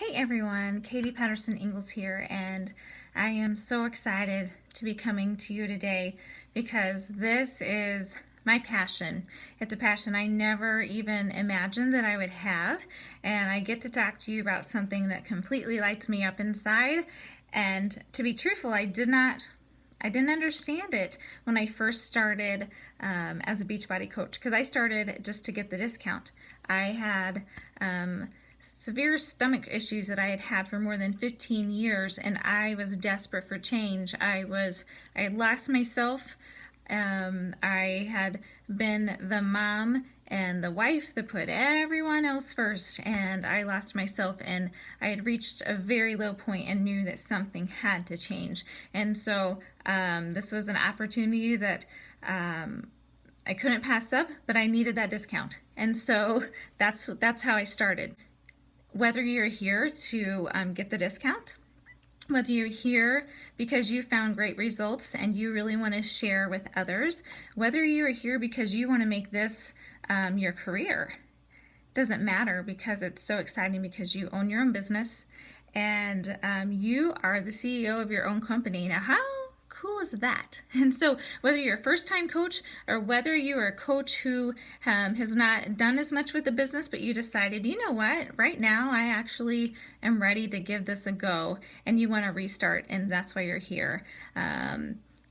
Hey everyone, Katie Patterson Ingalls here, and I am so excited to be coming to you today because this is my passion. It's a passion I never even imagined that I would have, and I get to talk to you about something that completely lights me up inside. And to be truthful, I didn't understand it when I first started as a Beachbody coach, because I started just to get the discount. I had severe stomach issues that I had had for more than 15 years, and I was desperate for change. I had lost myself. I had been the mom and the wife that put everyone else first, and I lost myself, and I had reached a very low point and knew that something had to change. And so this was an opportunity that I couldn't pass up, but I needed that discount. And so that's how I started. Whether you're here to get the discount, whether you're here because you found great results and you really want to share with others, whether you're here because you want to make this your career, doesn't matter, because it's so exciting because you own your own business and you are the CEO of your own company. Now, how cool is that? And so whether you're a first-time coach or whether you are a coach who has not done as much with the business, but you decided, you know what, right now I actually am ready to give this a go, and you want to restart, and that's why you're here.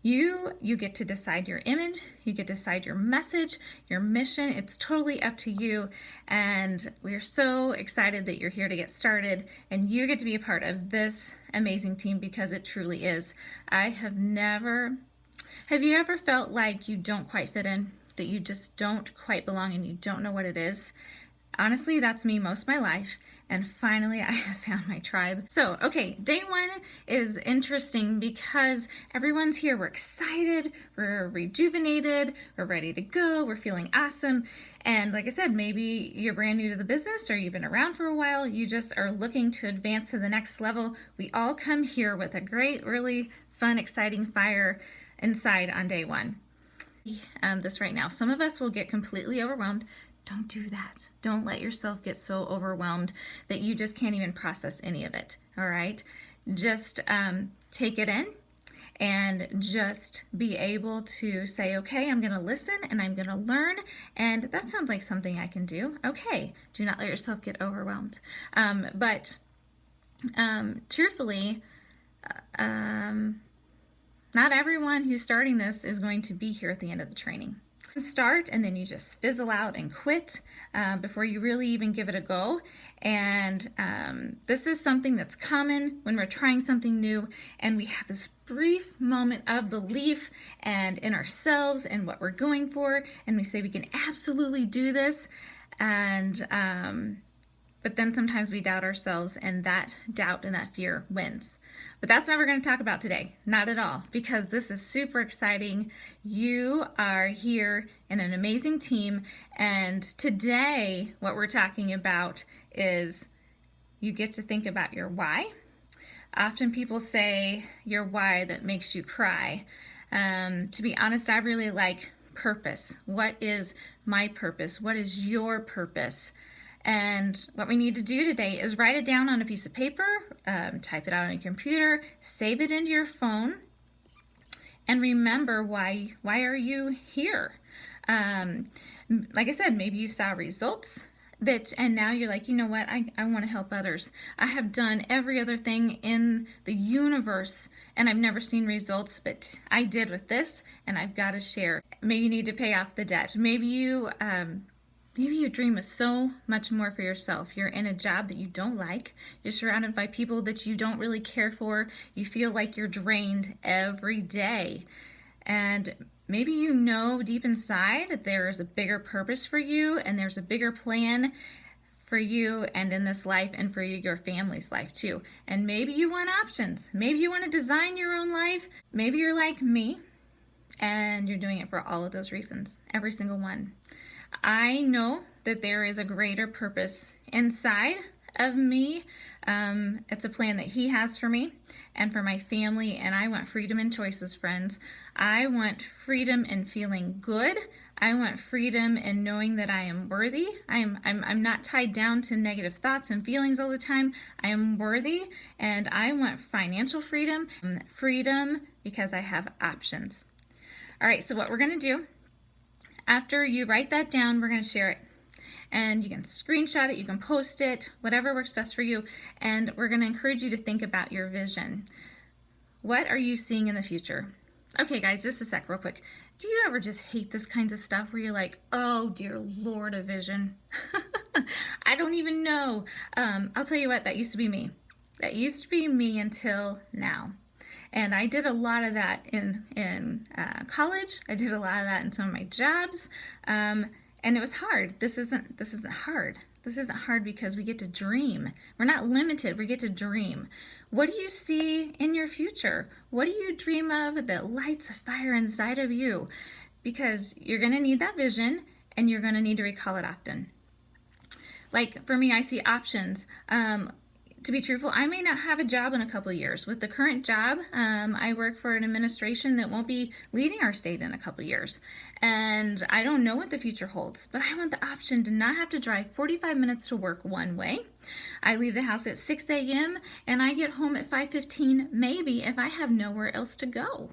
You get to decide your image, you get to decide your message, your mission. It's totally up to you, and we're so excited that you're here to get started, and you get to be a part of this amazing team because it truly is. Have you ever felt like you don't quite fit in, that you just don't quite belong and you don't know what it is? Honestly, that's me most of my life, and finally I have found my tribe. So, okay, day one is interesting because everyone's here. We're excited, we're rejuvenated, we're ready to go, we're feeling awesome. And like I said, maybe you're brand new to the business or you've been around for a while, you just are looking to advance to the next level. We all come here with a great, really fun, exciting fire inside on day one. This right now, some of us will get completely overwhelmed. Don't do that. Don't let yourself get so overwhelmed that you just can't even process any of it. All right? Just take it in and just be able to say, okay, I'm going to listen and I'm going to learn, and that sounds like something I can do. Okay, do not let yourself get overwhelmed. But truthfully, not everyone who's starting this is going to be here at the end of the training. Start and then you just fizzle out and quit before you really even give it a go. And this is something that's common when we're trying something new and we have this brief moment of belief and in ourselves and what we're going for, and we say we can absolutely do this, and but then sometimes we doubt ourselves, and that doubt and that fear wins. But that's not what we're going to talk about today. Not at all, because this is super exciting. You are here in an amazing team, and today what we're talking about is you get to think about your why. Often people say your why that makes you cry. To be honest, I really like purpose. What is my purpose? What is your purpose? And what we need to do today is write it down on a piece of paper, type it out on your computer, save it into your phone, and remember why are you here? Like I said, maybe you saw results and now you're like, you know what, I want to help others. I have done every other thing in the universe and I've never seen results, but I did with this and I've got to share. Maybe you need to pay off the debt. Maybe you dream of so much more for yourself. You're in a job that you don't like. You're surrounded by people that you don't really care for. You feel like you're drained every day. And maybe you know deep inside that there is a bigger purpose for you and there's a bigger plan for you and in this life and for your family's life too. And maybe you want options. Maybe you want to design your own life. Maybe you're like me and you're doing it for all of those reasons, every single one. I know that there is a greater purpose inside of me. It's a plan that He has for me and for my family, and I want freedom and choices, friends. I want freedom in feeling good. I want freedom in knowing that I am worthy. I'm not tied down to negative thoughts and feelings all the time. I am worthy, and I want financial freedom. Freedom because I have options. All right, so what we're going to do, after you write that down, we're going to share it. And you can screenshot it, you can post it, whatever works best for you. And we're going to encourage you to think about your vision. What are you seeing in the future? Okay, guys, just a sec, real quick. Do you ever just hate this kinds of stuff where you're like, oh, dear Lord, a vision? I don't even know. I'll tell you what, that used to be me. That used to be me until now. And I did a lot of that in college. I did a lot of that in some of my jobs. And it was hard. This isn't hard. This isn't hard because we get to dream. We're not limited. We get to dream. What do you see in your future? What do you dream of that lights a fire inside of you? Because you're going to need that vision, and you're going to need to recall it often. Like for me, I see options. To be truthful, I may not have a job in a couple of years. With the current job, I work for an administration that won't be leading our state in a couple of years. And I don't know what the future holds, but I want the option to not have to drive 45 minutes to work one way. I leave the house at 6 a.m. and I get home at 5:15, maybe, if I have nowhere else to go.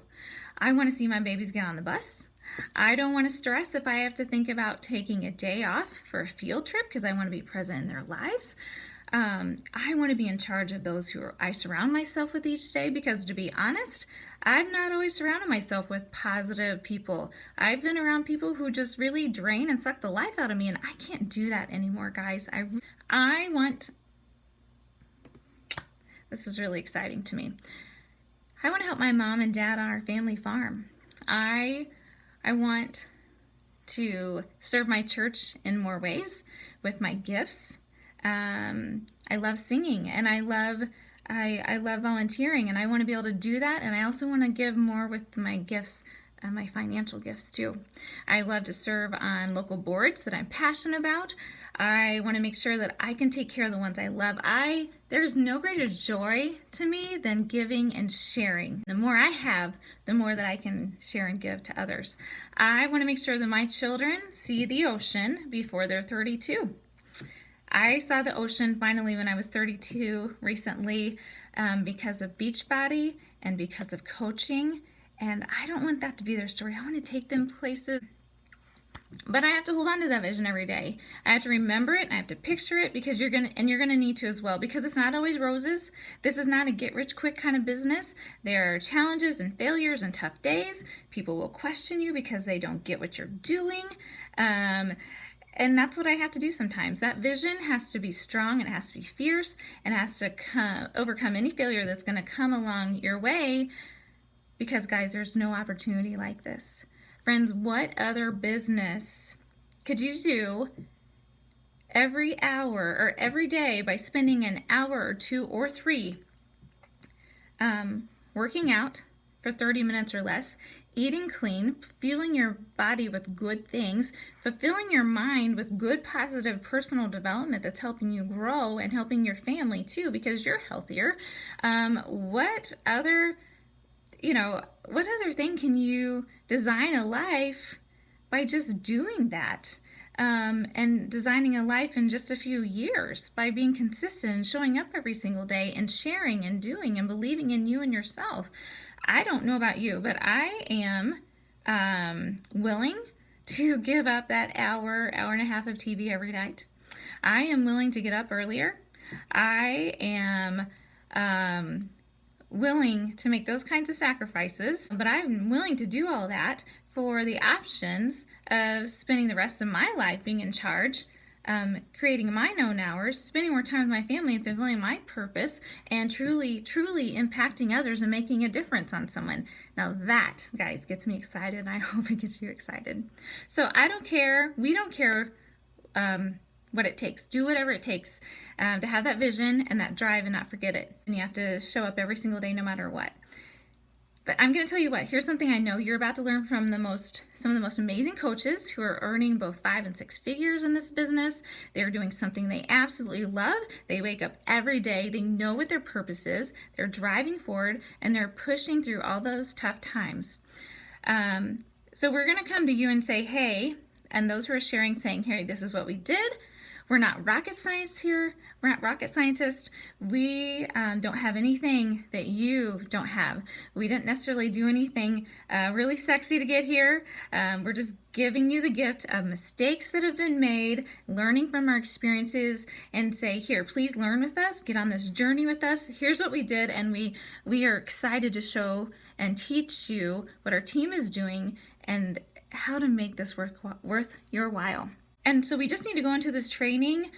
I want to see my babies get on the bus. I don't want to stress if I have to think about taking a day off for a field trip because I want to be present in their lives. I want to be in charge of those who I surround myself with each day because, to be honest, I've not always surrounded myself with positive people. I've been around people who just really drain and suck the life out of me, and I can't do that anymore, guys. I want, this is really exciting to me. I want to help my mom and dad on our family farm. I want to serve my church in more ways with my gifts. I love singing, and I love volunteering, and I want to be able to do that. And I also want to give more with my gifts, my financial gifts too. I love to serve on local boards that I'm passionate about. I want to make sure that I can take care of the ones I love. There's no greater joy to me than giving and sharing. The more I have, the more that I can share and give to others. I want to make sure that my children see the ocean before they're 32. I saw the ocean finally when I was 32 recently because of Beachbody and because of coaching. And I don't want that to be their story. I want to take them places. But I have to hold on to that vision every day. I have to remember it and I have to picture it because you're gonna need to as well, because it's not always roses. This is not a get rich quick kind of business. There are challenges and failures and tough days. People will question you because they don't get what you're doing. And that's what I have to do sometimes. That vision has to be strong, and it has to be fierce, and it has to overcome any failure that's going to come along your way, because, guys, there's no opportunity like this. Friends, what other business could you do every hour or every day by spending an hour or 2 or 3 working out for 30 minutes or less, eating clean, fueling your body with good things, fulfilling your mind with good, positive personal development that's helping you grow and helping your family too, because you're healthier. What other thing can you design a life by just doing that? And designing a life in just a few years by being consistent and showing up every single day and sharing and doing and believing in you and yourself. I don't know about you, but I am willing to give up that hour and a half of TV every night. I am willing to get up earlier. I am willing to make those kinds of sacrifices, but I'm willing to do all that for the options of spending the rest of my life being in charge, creating my own hours, spending more time with my family and fulfilling my purpose, and truly impacting others and making a difference on someone. Now that, guys, gets me excited, and I hope it gets you excited. So we don't care what it takes. Do whatever it takes to have that vision and that drive and not forget it. And you have to show up every single day no matter what. But I'm going to tell you what, here's something I know you're about to learn from some of the most amazing coaches who are earning both 5 and 6 figures in this business. They're doing something they absolutely love. They wake up every day. They know what their purpose is. They're driving forward, and they're pushing through all those tough times. So we're going to come to you and say, hey, and those who are sharing saying, hey, this is what we did. We're not rocket science here. We're not rocket scientists. We don't have anything that you don't have. We didn't necessarily do anything really sexy to get here. We're just giving you the gift of mistakes that have been made, learning from our experiences, and say, here, please learn with us, get on this journey with us. Here's what we did, and we are excited to show and teach you what our team is doing and how to make this worth your while. And so we just need to go into this training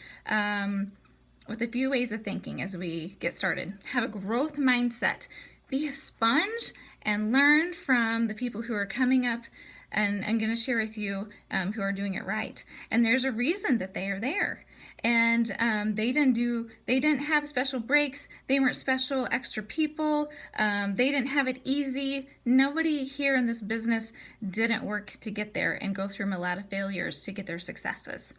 with a few ways of thinking as we get started. Have a growth mindset. Be a sponge and learn from the people who are coming up and I'm going to share with you who are doing it right. And there's a reason that they are there. And they didn't have special breaks. They weren't special extra people. They didn't have it easy. Nobody here in this business didn't work to get there and go through a lot of failures to get their successes.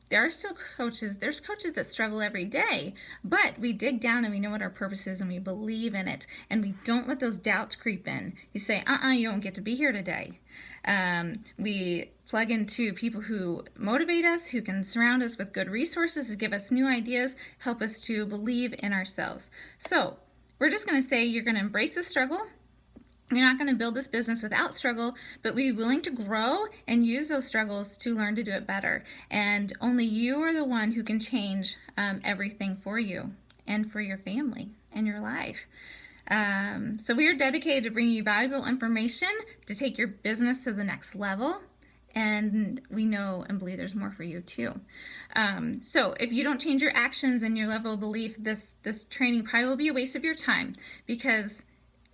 There are still coaches, there's coaches that struggle every day, but we dig down and we know what our purpose is and we believe in it and we don't let those doubts creep in. You say, you don't get to be here today. We plug into people who motivate us, who can surround us with good resources to give us new ideas, help us to believe in ourselves. So we're just going to say you're going to embrace the struggle. You're not going to build this business without struggle, but be willing to grow and use those struggles to learn to do it better. And only you are the one who can change everything for you and for your family and your life. So we are dedicated to bringing you valuable information to take your business to the next level. And we know and believe there's more for you too. So if you don't change your actions and your level of belief, this training probably will be a waste of your time, because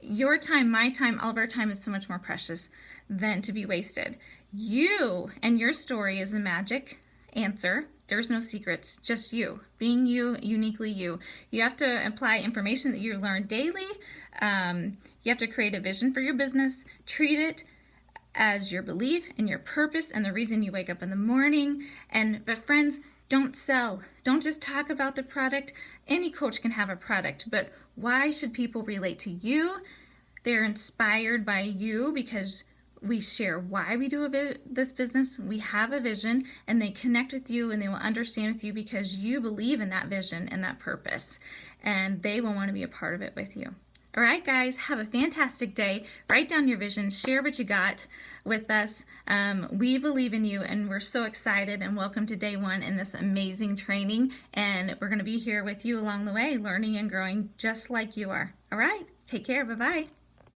your time, my time, all of our time is so much more precious than to be wasted. You and your story is the magic answer. There's no secrets, just you, being you, uniquely you. You have to apply information that you learn daily. You have to create a vision for your business, treat it as your belief and your purpose and the reason you wake up in the morning. But friends, don't sell. Don't just talk about the product. Any coach can have a product, but why should people relate to you? They're inspired by you because we share why we do this business. We have a vision, and they connect with you and they will understand with you because you believe in that vision and that purpose, and they will want to be a part of it with you. All right, guys, have a fantastic day. Write down your vision, share what you got with us. We believe in you, and we're so excited, and welcome to day one in this amazing training. And we're going to be here with you along the way, learning and growing just like you are. All right, take care. Bye-bye.